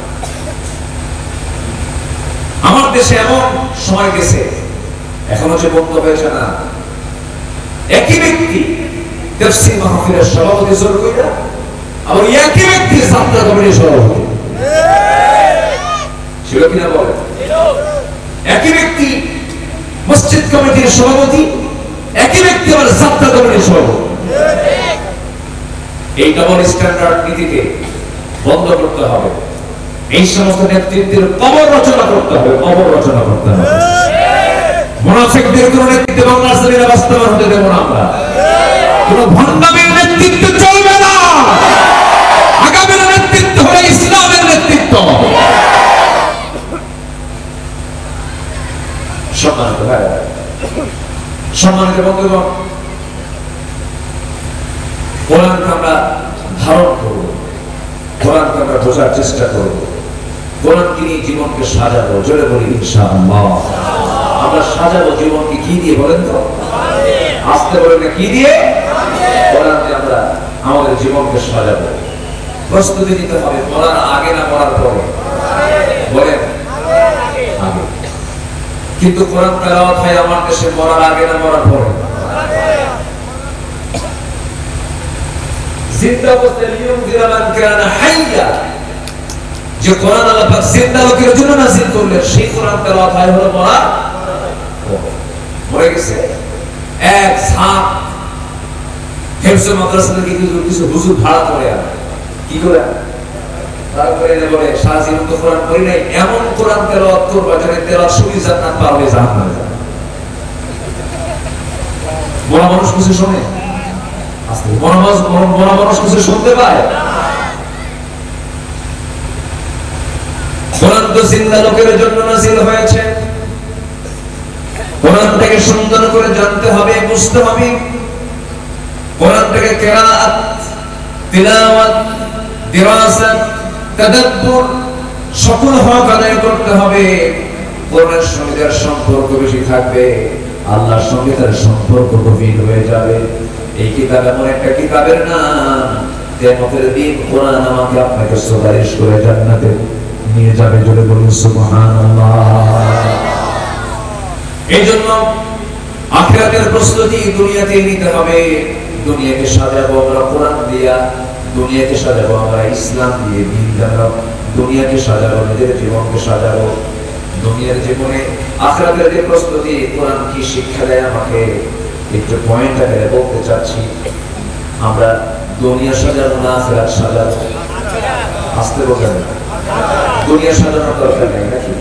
আমার দেশে এমন সময় গেছে, এখনো যে বন্ধ হয়েছে না, একই ব্যক্তি তাফসীর মাহফিলের সভাপতি জোর কইরা, আবার একই ব্যক্তি যাত্রা কমিটির সভাপতি ছিল কিনা বলেন? একই ব্যক্তি মসজিদ কমিটির সভাপতি, একই ব্যক্তি আবার যাত্রা কমিটির সভাপতি। এই ডাবল স্ট্যান্ডার্ড নীতিকে বন্ধ করতে হবে। এই সমস্ত নেতৃত্বের কবর রচনা করতে হবে, কবর রচনা করতে হবে। মুনাফিকদের কোন নেতৃত্বে বাংলার জমিনে বাস্তবায়ন হতে দেব না আমরা। কোন ভণ্ডামির নেতৃত্ব চলবে না। আগামীর নেতৃত্ব হলো ইসলামের নেতৃত্ব। সম্মানিত ভাই, সম্মানিত বন্ধুগণ, কোরআনকে আমরা ধারণ করব, কোরআনকে আমরা বোঝার চেষ্টা করব, কোরআনকে নিয়ে জীবনকে সাজাবো। জোরে বলি ইনশাআল্লাহ। আমরা সাজাবো জীবনকে কি দিয়ে বলেন তো? আসতে বলেন না, কি দিয়ে? কোরআন দিয়ে আমরা আমাদের জীবনকে সাজাবো। প্রস্তুতি নিতে হবে। মরার আগে না মরার পরে? বলেন আগে। কিন্তু কোরআন তেলাওয়াত হয় আমার দেশে মরার আগে না মরার পরে? জিন্দা অবস্থায় লিইউনজিরা মান কানা হাইয়া, যে কোরআন আল্লাহ পাক জিন্দা লোকের জন্য নাযিল করলেন, সেই কোরআন তেলাওয়াত হয় হলো মরার পরে। মরে গেছে এক সাপ হেফজ মাদ্রাসা থেকে কিছু হুজুর ভাড়া করে আনে। কি করে? তারপরে বলে সারা জীবন তো কোরআন পড়ি নাই, এমন কোরআন তেলাওয়াত করবা যেন তেলাওয়াত শুনি জান্নাত পার হয়ে জাহান্নামে যাবে। বড় মানুষ কিছু শোনে? আস্তে বড় মানুষ কিছু শুনতে পায়? কোরআন তো জিন্দা লোকের জন্য নাযিল হয়েছে। কোরআনটাকে সুন্দর করে জানতে হবে, বুঝতে হবে। কোরআনটাকে কিরাআত, তিলাওয়াত, দিরাসাত, তাদাব্বুর সকল হক আদায় করতে হবে। কোরআনের সঙ্গে যার সম্পর্ক বেশি থাকবে, আল্লাহর সঙ্গে তার সম্পর্ক গভীর হয়ে যাবে। এই কিতাব এমন একটা কিতাবের নাম, কিয়ামতের দিন কোরআন আমাকে আপনাকে সুপারিশ করে জান্নাতে নিয়ে যাবে। জোরে বলুন সুবহানাল্লাহ। এই জন্য আখিরাতের প্রস্তুতি দুনিয়াতে নিতে হবে। দুনিয়াকে সাজাবো আমরা কোরআন দিয়া, দুনিয়াকে সাজাবো আমরা ইসলাম দিয়ে, দিন দ্বারা দুনিয়াকে সাজাবো, নিজের জীবনকে সাজাবো। দুনিয়ার জীবনে আখিরাতের যে প্রস্তুতি, কোরআন কি শিক্ষা দেয় আমাকে, একটু পয়েন্ট আকারে বলতে চাচ্ছি। আমরা দুনিয়া সাজাবো না আখিরাত সাজাবো? আসতে বলবেন না, দুনিয়া সাজানোর দরকার নেই নাকি?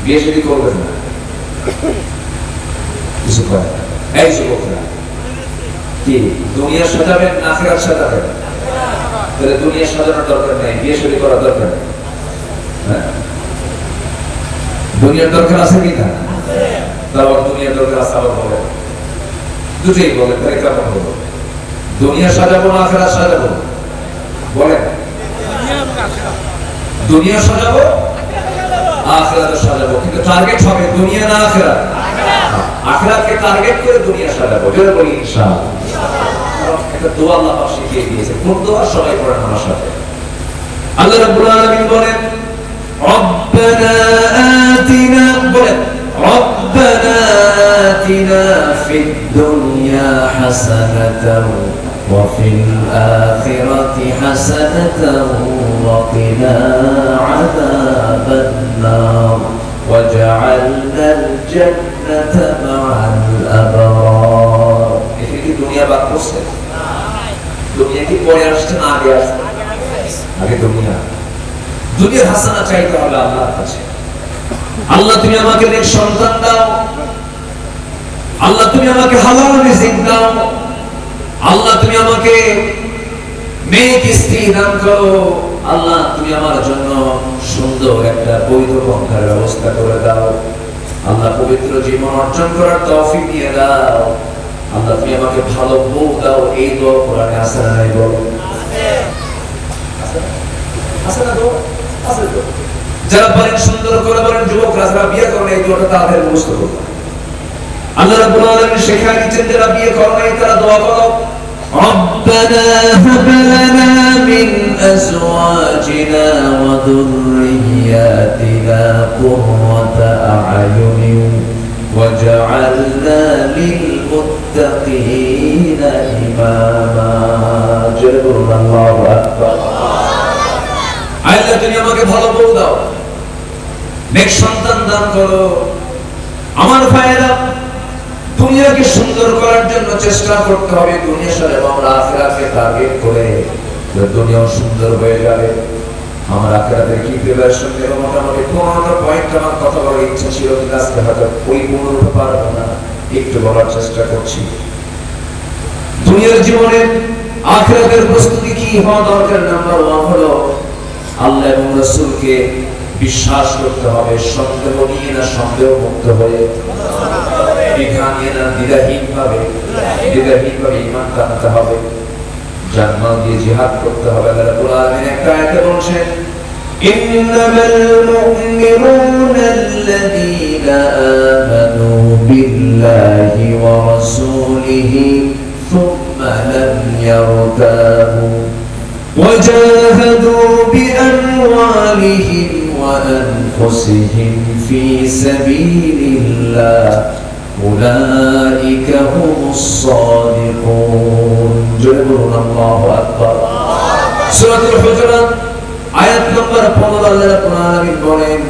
বিয়ে শাদী করবেন না, কিছু করেন না। এই যুবকরা কি দুনিয়া সাজাবেন না আখিরাত সাজাবেন? তাহলে দুনিয়া সাজানোর দরকার নেই, বিয়ে শাদী করার দরকার নেই। হ্যাঁ, দুনিয়ার দরকার আছে কি না? তারপর দুনিয়ার দরকার আছে আবার বলে, দুটোই বলে। তাহলে কেমন হলো? দুনিয়া সাজাবো না আখিরাত সাজাবো? বলেন। দুনিয়া সাজাবো আখিরাতে সাজাবো, কিন্তু টার্গেট হবে দুনিয়া না আখিরাত? আখিরাতকে টার্গেট করে দুনিয়া সাজাবো। জোরে বলি ইনশাআল্লাহ। একটা দোয়া আল্লাহ পাক শিখিয়ে দিয়েছে, কোন দোয়া? সবাই পড়েন আমার সাথে। আল্লাহ রাব্বুল আলামিন বলেন রব্বানা আতিনা, বলেন রব্বানা আতিনা ফিদ দুনিয়া হাসানাতাও ওয়া ফিল আখিরাতি হাসানাতাও ওয়া কিনা আযাবান নার ওয়াজআলনাল জান্নাতা মা'আল আবরার। এখানে কি দুনিয়া বাদ করছে? দুনিয়া কি পরে আসছে না আগে আসছে? আগে দুনিয়া। দুনিয়ার হাসানা চাইতে হবে আল্লাহর কাছে। আল্লাহ তুমি আমাকে নেক সন্তান দাও, আল্লাহ তুমি আমাকে হালাল রিজিক দাও, আল্লাহ তুমি আমাকে নেক স্ত্রী দান করো, আল্লাহ তুমি আমার জন্য সুন্দর একটা বৈধ পন্থার ব্যবস্থা করে দাও, আল্লাহ পবিত্র জীবন অর্জন করার তৌফিক দিয়ে দাও, আল্লাহ তুমি আমাকে ভালো বউ দাও। এই দোয়া কোরআনে আছে না নাই? বলো আছে না? দোয়া আছে তো। যারা বলেন সুন্দর করে বলেন, যুবকরা যারা বিয়ে করেন এই দোয়াটা তাদের মুখস্থ করবে। আল্লাহ রাব্বুল আলামিন শিখায় দিচ্ছেন যারা বিয়ে করেন এই তারা দোয়া করো রব্বানা হাব লানা মিন আজওয়াজিনা ওয়া যুররিয়াতিনা কুররাতা আ'য়ুনিন ওয়াজআলনা লিল মুত্তাকিনা ইমামা। জোরে বলুন আল্লাহু আকবার। আল্লাহ তুমি আমাকে ভালো বউ দাও, নেক সন্তান দান করো। আমার ভাইয়েরা, দুনিয়াকে সুন্দর করার জন্য চেষ্টা করতে হবে। দুনিয়া সাথে আমরা আখিরাতকে টার্গেট করে দুনিয়াও সুন্দর হয়ে যাবে। আমার আখিরাতের কি প্রিপারেশন নেব? মোটামুটি 15টা পয়েন্ট আমার কথা বলার ইচ্ছা ছিল, কিন্তু আজকে হয়তো পরিপূর্ণ হতে পারবো না, একটু বলার চেষ্টা করছি। দুনিয়ার জীবনে আখিরাতের প্রস্তুতি কি হওয়া দরকার? নাম্বার 1 হলো আল্লাহ এবং রাসূলকে বিশ্বাস করতে হবে, সন্দেহ নিয়ে না, সন্দেহ মুক্ত হয়ে, দ্বিধা নিয়ে না, দ্বিধাহীন ভাবে ঈমান আনতে হবে, জানমাল দিয়ে জিহাদ করতে হবে। আল্লাহ রাব্বুল আলামিন একটা আয়াতে বলেছেন ইন্নামাল মুমিনুনা আল্লাযীনা আমানু বিল্লাহি ওয়া রাসূলিহি সুম্মা লাম ইয়ারতাবু وجاهدوا بأموالهم وأنفسهم في سبيل الله أولئك هم الصادقون. جبرنا الله أكبر. سورة الحجرات আয়াত নম্বর 15 আল্লাহ রাব্বুল আলামিন বলেন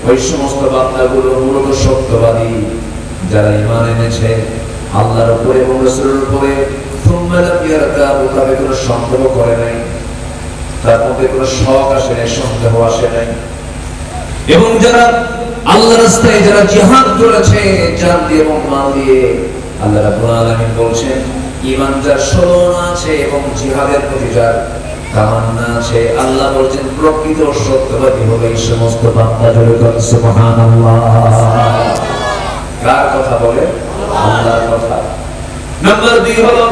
ওই সমস্ত বান্দাগুলো মূলত সত্যবাদী যারা ঈমান এনেছে আল্লাহর উপরে এবং রাসূলের উপরে, সুম্মা লাম ইয়ারতাবু, তবে কোনো সন্দেহ করে নাই, তার মধ্যে কোনো শক আসে নাই, সন্দেহ আসে নাই। এবং যারা আল্লাহর রাস্তায় যারা জিহাদ করেছে জান দিয়ে এবং মাল দিয়ে, আল্লাহ রাব্বুল আলামিন বলছেন ঈমান যার শরণ আছে এবং জিহাদের প্রতি যার তামান্না আছে, আল্লাহ বলছেন প্রকৃত সত্যবাদী হলো এই সমস্ত বান্দা। জোরে বলেন সুবহানাল্লাহ। কার কথা বলে? আল্লাহর কথা। নাম্বার 2 হলো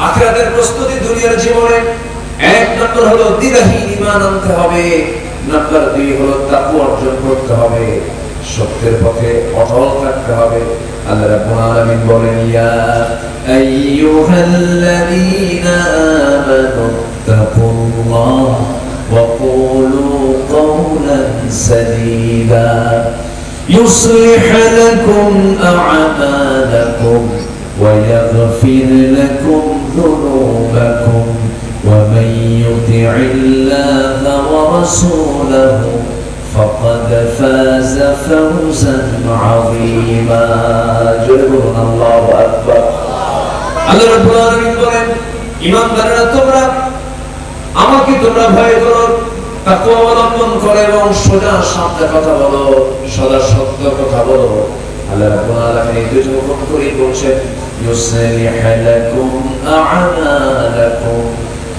আখিরাতের প্রস্তুতি দুনিয়ার জীবনে। 1 নম্বর হলো দ্বিধাহীন ঈমান আনতে হবে, নাম্বার 2 হলো তাকওয়া অর্জন করতে হবে, সত্যের পথে অটল থাকতে হবে। আল্লাহ রাব্বুল আলামিন বলেন ইয়া আইয়ুহাল্লাযীনা আমানু তাকুল্লাহ ওয়া কুলু কওলান সাদীদা ইউসলিহ লাকুম আ'মালাকুম ওয়া ইয়াগফির লাকুম যুনুবাকুম ومن يطع الله ورسوله فقد فاز فوزا عظيما. جبرنا الله أكبر. আল্লাহ রাব্বুল আলামিন বলেন ঈমানদাররা তোমরা আমাকে তোমরা ভয় করো, তাকওয়া অবলম্বন করো এবং সোজা সাপটা কথা বলো, সদা সত্য কথা বলো। আল্লাহ রাব্বুল আলামিন এই দুটো হুকুম করে বলছেন ইউসলিহ লাকুম আ'মালাকুম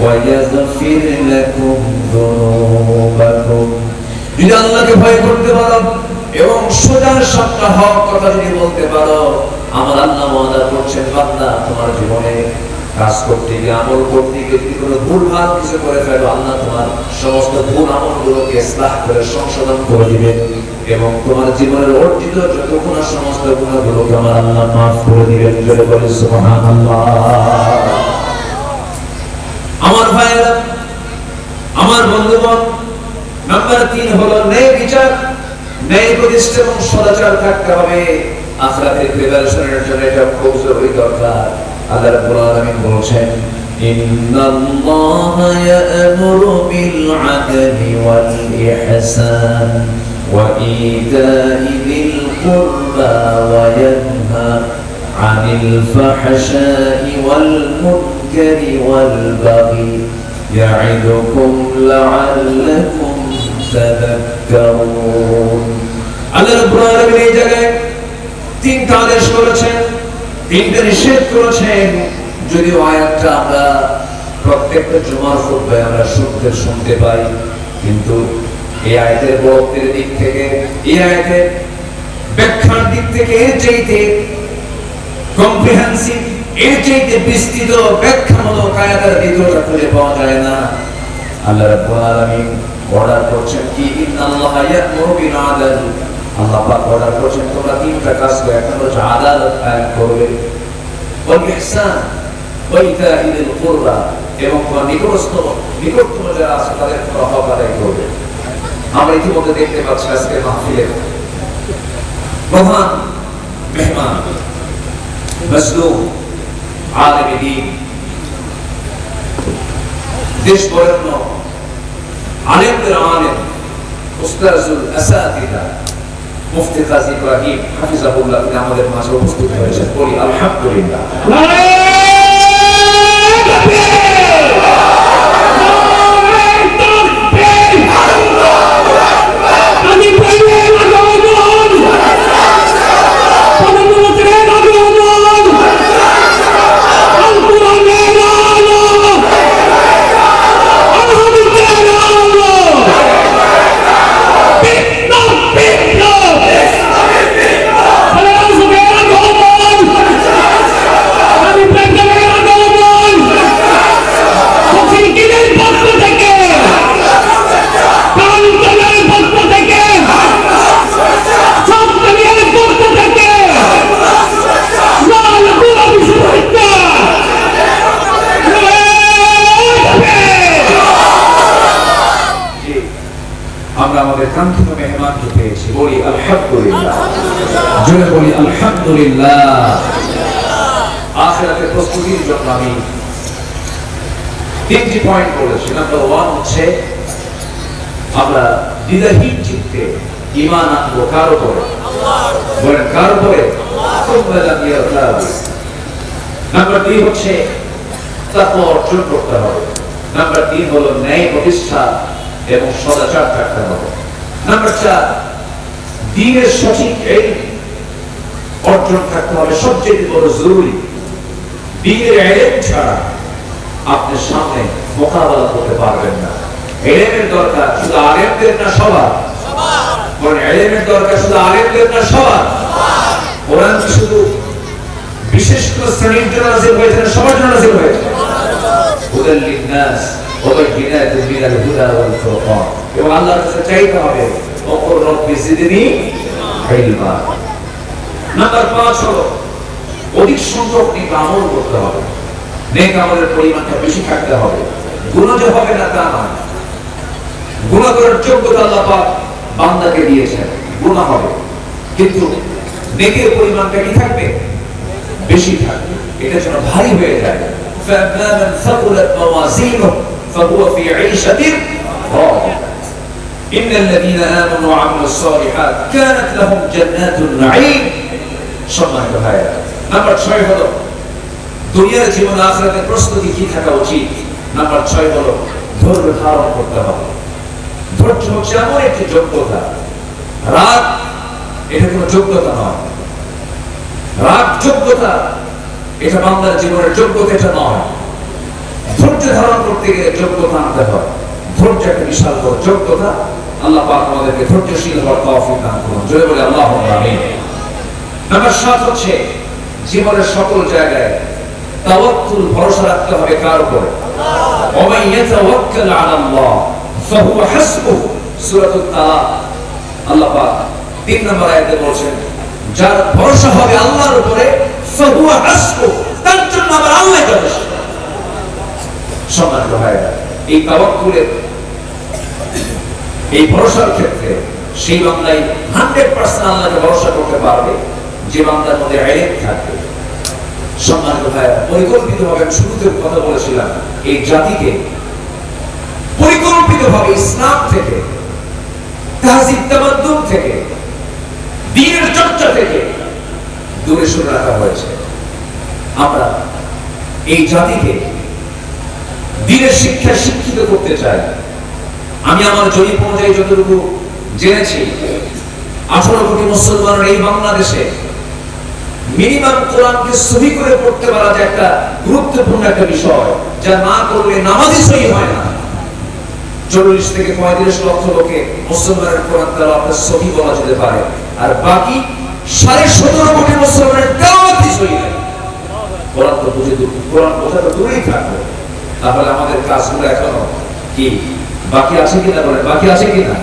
ويغفر لكم ذنوبكم. যদি আল্লাহকে ভয় করতে পারো এবং সোজা সাপটা হক কথা যদি বলতে পারো, আমার আল্লাহ ওয়াদা করছেন বান্দা তোমার জীবনে কাজ করতে গিয়ে, আমল করতে যদি কোনো ভুলভাল কিছু করে ফেলো, আল্লাহ তোমার সমস্ত ভুল আমলগুলোকে ইসলাহ করে সংশোধন করে দিবেন এবং তোমার জীবনের অর্জিত যত গুনাহ সমস্ত গুনাহগুলোকে আমার আল্লাহ মাফ করে দিবেন। জোরে বলে সুবহানাল্লাহ। আমার ভাইরা, আমার বন্ধুগণ, নাম্বার 3 হলো ন্যায় বিচার, ন্যায় প্রতিষ্ঠা এবং সদাচার থাকতে হবে। আখিরাতের প্রিপারেশনের জন্য এটা খুব জরুরি দরকার। আল্লাহ রাব্বুল আলামিন বলেছেন, ইন্নাল্লাহা ইয়া'মুরু বিল আদলি ওয়াল ইহসান ওয়া ইতা'i যিল কুরবা ওয়া ইয়ানহা আনিল ফাহশা'i ওয়াল মুনকারি ওয়াল বাগি ইয়া'iদুকুম লা'আল্লাকুম তাযাক্কারুন। আল্লাহ রাব্বুল আলামিন এই জায়গায় 3টা আদেশ করেছেন, 3টা নিষেধ করেছেন। যদিও আয়াতটা আমরা প্রত্যেকটা জুমার খুতবায় আমরা শুনতে পাই, কিন্তু এই আয়াতের বক্তব্যের দিক থেকে, এই আয়াতের ব্যাখ্যার দিক থেকে এর চাইতে কম্প্রিহেনসিভ, এর চাইতে বিস্তৃত ব্যাখ্যামূলক আয়াতের দ্বিতীয়টা খুঁজে পাওয়া যায় না। আল্লাহ রাব্বুল আলামিন অর্ডার করছেন কি, ইন্নাল্লাহা ইয়া'মুরু বিল আদল। আল্লাহ পাক অর্ডার করছেন তোমরা 3টা কাজ করো। একটা হচ্ছে আদালত কায়েম করবে, ওয়াল ইহসান ওয়া ইতা'i যিল কুরবা, এবং তোমার নিকটতম যারা আছে তাদের হক আদায় করবে। আমরা ইতিমধ্যে দেখতে পাচ্ছি আজকে মাহফিলের প্রধান মেহমান মজলুম আলেম দ্বীন, দেশ বরেণ্য আলেমদের আলেম উস্তাজুল আসাতিদা মুফতি কাজী ইব্রাহিম হাফিজাহুল্লাহ তিনি আমাদের মাঝে উপস্থিত হয়েছেন। বলি আলহামদুলিল্লাহ। আমরা আমাদের কাঙ্ক্ষিত মেহমানকে পেয়েছি। বলি আলহামদুলিল্লাহ। জোরে বলি আলহামদুলিল্লাহ। আখিরাতের প্রস্তুতির জন্য আমি 3টি পয়েন্ট বলেছি। নাম্বার 1 হচ্ছে আমরা দ্বিধাহীন চিত্তে ঈমান আনবো কার উপরে? বলেন কার উপরে? নাম্বার 2 হচ্ছে তাকওয়া অর্জন করতে হবে। নাম্বার 3 হলো ন্যায় প্রতিষ্ঠা এবং সদাচার থাকতে হবে। নাম্বার 4 দ্বীনের সঠিক ইলম অর্জন থাকতে হবে, সবচেয়ে বড় জরুরি। দ্বীনের ইলম ছাড়া আপনি সামনে মোকাবেলা করতে পারবেন না। ইলমের দরকার শুধু আলেমদের না সবার? মানে ইলমের দরকার শুধু আলেমদের না সবার? কোরআন শুধু বিশেষ করে শ্রেণীর জন্য নাযিল হয়েছে না সবার জন্য নাযিল হয়েছে? হুদাল লিন-নাস ওয়া বাইয়িনাতুম মিনাল হুদা ওয়াল ফুরকান। এবং আল্লাহর কাছে চাইতে হবে ওকুর রব্বি জিদনি ইলমা। নাম্বার 5 হলো অধিক সংখ্যক নেক আমল করতে হবে। নেক আমলের পরিমাণটা বেশি থাকতে হবে। গুনাহ যে হবে না তা নয়, গুনাহ করার যোগ্যতা আল্লাহ পাক বান্দাকে দিয়েছেন, গুনাহ হবে, কিন্তু নেকের পরিমাণটা কি থাকবে? বেশি থাকবে। এটা যেন ভারী হয়ে যায়। فَأَمَّا مَنْ ثَقُلَتْ مَوَازِينُهُ فَهُوَ فِي عِيشَةٍ راضية إِنَّ الَّذِينَ آمَنُوا وَعَمِلُوا الصَّالِحَاتِ كَانَتْ لَهُمْ جَنَّاتُ النَّعِيمِ। সম্মানিত ভাইরা, নাম্বার 6 হলো দুনিয়ার জীবন আখিরাতের প্রস্তুতি কি থাকা উচিত। নাম্বার 6 হলো ধৈর্য ধারণ করতে হবে। ধৈর্য হচ্ছে এমন একটি যোগ্যতা, রাগ এটা কোনো যোগ্যতা নয়। রাগ যোগ্যতা, এটা বান্দার জীবনের যোগ্যতা এটা নয়। ধৈর্য ধারণ করতে গেলে যোগ্যতা আনতে হয়। ধৈর্য একটা বিশাল বড় যোগ্যতা। আল্লাহ পাক আমাদেরকে ধৈর্যশীল হওয়ার তৌফিক দান করুন। জোরে বলে আল্লাহুম্মা আমিন। নাম্বার 7 হচ্ছে জীবনের সকল জায়গায় তাওয়াক্কুল ভরসা রাখতে হবে কার উপরে? ومن يتوكل على الله فهو حسبه সূরাতুত তালাক আল্লাহ পাক 3 নম্বর আয়াতে বলেছেন যার ভরসা হবে আল্লাহর উপরে فهو حسبه তার জন্য আমার আল্লাহই যথেষ্ট। সম্মানিত ভাইরা, এই তাওয়াক্কুলের এই ভরসার ক্ষেত্রে সেই বান্দাই 100% আল্লাহকে ভরসা করতে পারবে যে বান্দার মধ্যে ইলম থাকবে। সম্মানিত ভাইরা, পরিকল্পিতভাবে আমি শুরুতে কথা বলেছিলাম এই জাতিকে পরিকল্পিতভাবে ইসলাম থেকে, তাহজিব তামাদ্দুন থেকে, দ্বীনের চর্চা থেকে দূরে সরে রাখা হয়েছে। আমরা এই জাতিকে দ্বীনের শিক্ষায় শিক্ষিত করতে চাই। আমি আমার জরিপ অনুযায়ী যতটুকু জেনেছি 18 কোটি মুসলমানের এই বাংলাদেশে মিনিমাম কোরআনকে সহি করে পড়তে পারা যে একটা গুরুত্বপূর্ণ একটা বিষয়, যা না করলে নামাজই সহি হয় না। 40 থেকে 35 লক্ষ লোকে মুসলমানের কোরআন তেলাওয়াত সহি বলা যেতে পারে, আর বাকি 17.5 কোটি মুসলমানের তেলাওয়াতই সহি হয়। কোরআন তো বুঝে কোরআন বোঝা তো দূরেই থাকবে, তাহলে আমাদের কাজগুলো এখনো কি বাকি আছে কিনা বলেন? বাকি আছে কিনা?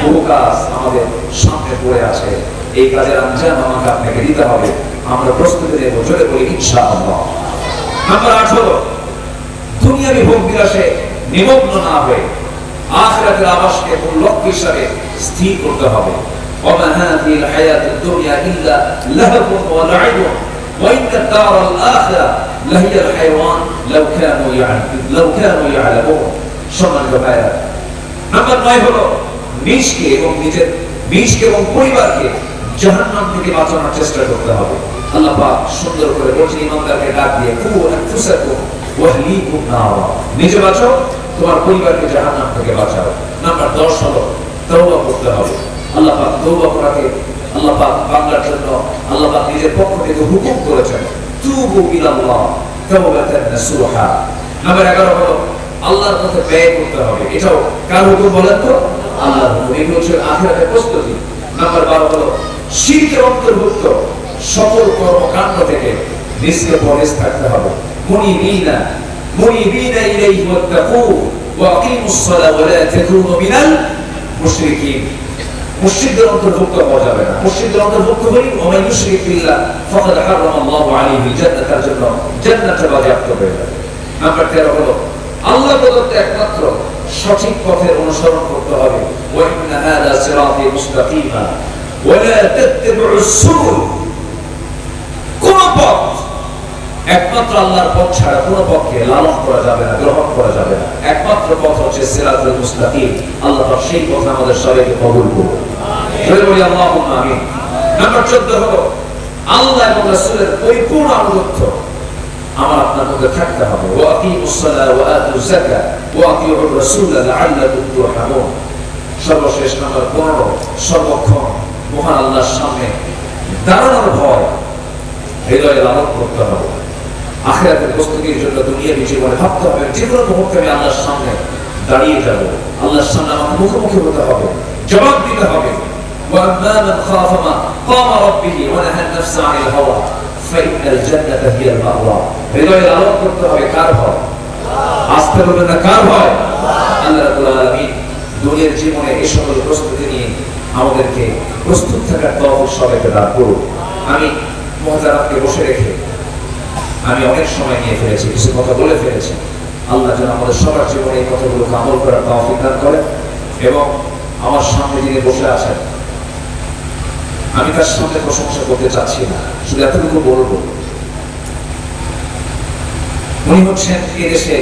বহু কাজ আমাদের সামনে পড়ে আছে। এই কাজের আঞ্জাম আমাকে আপনাকে দিতে হবে। আমরা প্রস্তুতি নেব, জোরে বলি ইনশাআল্লাহ। নাম্বার 18, দুনিয়াবি ভোগ বিলাসে নিমগ্ন না হয়ে আখিরাতের আবাসকে মূল লক্ষ্য হিসাবে স্থির করতে হবে। ওমা হাযিহিল হায়াতুদ দুনিয়া ইল্লা লাহবুন ওয়া লাইবুন ওয়া ইন্না দারাল আখিরা লাহিয়াল হায়াওয়ান লাউ কানু ইয়ালামুন। সম্মানিত ভাইরা, নাম্বার 9 হলো নিজকে এবং পরিবারকে জাহান্নাম থেকে বাঁচানোর চেষ্টা করতে হবে। আল্লাহ পাক সুন্দর করে বলেছেন ইমানদারকে ডাক দিয়ে কু আনফুসাকুম ওয়া আহলিকুম নার, নিজে বাঁচাও, তোমার পরিবারকে জাহান্নাম থেকে বাঁচাও। নাম্বার 10 হলো তওবা করতে হবে। আল্লাহ পাক তওবা করাকে আল্লাহ পাক বাংলার জন্য আল্লাহ পাক নিজের পক্ষ থেকে হুকুম করেছেন, তুবু ইলাল্লাহ তাওবাতান নাসুহা। নাম্বার 11 হলো আল্লাহর পথে ব্যয় করতে হবে। এটাও কার হুকুম বলেন তো? আল্লাহর হুকুম। এগুলো হচ্ছে আখিরাতের প্রস্তুতি। নাম্বার 12 হলো শিরকের অন্তর্ভুক্ত সকল কর্মকাণ্ড থেকে নিজকে পরেজ থাকতে হবে। মুনিবিনা ইলাইহি ওয়াত্তাকু ওয়া আকিমুস সালাহ ওয়া লা তাকুনু মিনাল মুশরিকিন। মুশরিকদের অন্তর্ভুক্ত হওয়া যাবে না। মুশরিকদের অন্তর্ভুক্ত হই ওয়া ইউশরিক বিল্লাহ ফাকাদ হারামাল্লাহু আলাইহি জান্নাত, তার জন্য জান্নাতে বাজেয়াপ্ত হয়ে যাবে। নাম্বার 13 হলো আল্লাহ প্রদত্ত একমাত্র সঠিক পথের অনুসরণ করতে হবে। ওয়া ইন্না হাযা সিরাতি মুস্তাকিমা ওয়া লা তাত্তাবিউস সুবুল। কোন পথ একমাত্র আল্লাহর পথ ছাড়া কোন পথকে লালন করা যাবে না, গ্রহণ করা যাবে না। একমাত্র পথ হচ্ছে সিরাতুল মুস্তাকিম। আল্লাহ পাক সেই পথ আমাদের সবাইকে কবুল করুন, আমিন। বলি আল্লাহুম্মা আমিন। নাম্বার 14 হলো আল্লাহ এবং রাসূলের পরিপূর্ণ আনুগত্য আমার আপনার মধ্যে থাকতে হবে। ওয়া আকিমুস সালাহ ওয়া আতুজ যাকাত ওয়া আতিউর রাসূল লাআল্লাকুম তুরহামুন। সর্বশেষ নাম্বার 15, সর্বক্ষণ মহান আল্লাহর সামনে দাঁড়ানোর ভয় হৃদয়ে লালন করতে হবে। আখিরাতের প্রস্তুতির জন্য দুনিয়াবি জীবনে ভাবতে হবে যে কোনো মুহূর্তে আমি আল্লাহর সামনে দাঁড়িয়ে যাব, আল্লাহর সামনে আমাকে মুখোমুখি হতে হবে, জবাব দিতে হবে। ওয়া আম্মা মান খাফা মাকামা রাব্বিহি ওয়া নাহা আন-নাফসা আনিল হাওয়া ফাইনাল জান্নাতা হিয়াল মাওয়া। হৃদয়ে লালন করতে হবে কার ভয়? আস্তে বলবেন না কার ভয়? আল্লাহ রাব্বুল আলামিন দুনিয়ার জীবনে এই সকল প্রস্তুতি নিয়ে আমাদেরকে প্রস্তুত থাকার তৌফিক সবাইকে দান করুন। আমি মুহতারামকে বসে রেখে আমি অনেক সময় নিয়ে ফেলেছি, কিছু কথা বলে ফেলেছি। আল্লাহ যেন আমাদের সবার জীবনে এই কথাগুলোকে আমল করার তৌফিক দান করেন। এবং আমার সামনে যিনি বসে আছেন, আমি তার সামনে প্রশংসা করতে চাচ্ছি না, শুধু এতটুকু বলবো, উনি হচ্ছেন এদেশে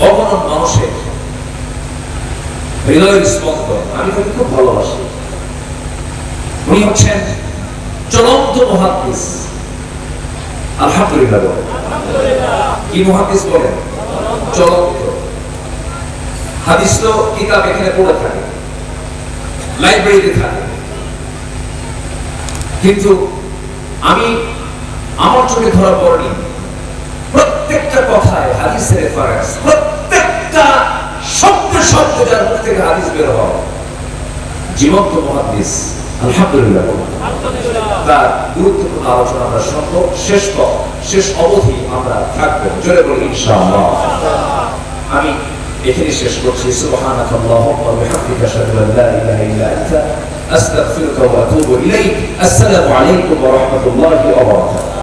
অগণন মানুষের হৃদয়ের স্পন্দন। আমি তাকে খুব ভালোবাসি। উনি হচ্ছেন চলন্ত মুহাদ্দিস। আলহামদুলিল্লাহ বলেন। কি মুহাদ্দিস বলেন? চলন্ত। হাদিস তো কিতাব এখানে পড়ে থাকে, লাইব্রেরিতে থাকে, কিন্তু আমি আমার চোখে ধরা পড়েনি প্রত্যেকটা কথায় হাদিসের রেফারেন্স, প্রত্যেকটা শব্দ শব্দ যার মুখ থেকে হাদিস বের হয়, জীবন্ত মুহাদ্দিস। আলহামদুলিল্লাহ। তার গুরুত্বপূর্ণ আলোচনা আমরা শুনবো, শেষ অবধি আমরা থাকবো, জোরে বলি ইনশাআল্লাহ। আমি এখানে শেষ করছি। সুবহানাকাল্লাহুম্মা ওয়া বিহামদিকা আশহাদু আল লা ইলাহা ইল্লা আনতা আস্তাগফিরুকা ওয়া আতুবু ইলাইক। আসসালামু আলাইকুম ওয়া রাহমাতুল্লাহি ওয়া বারাকাতুহু।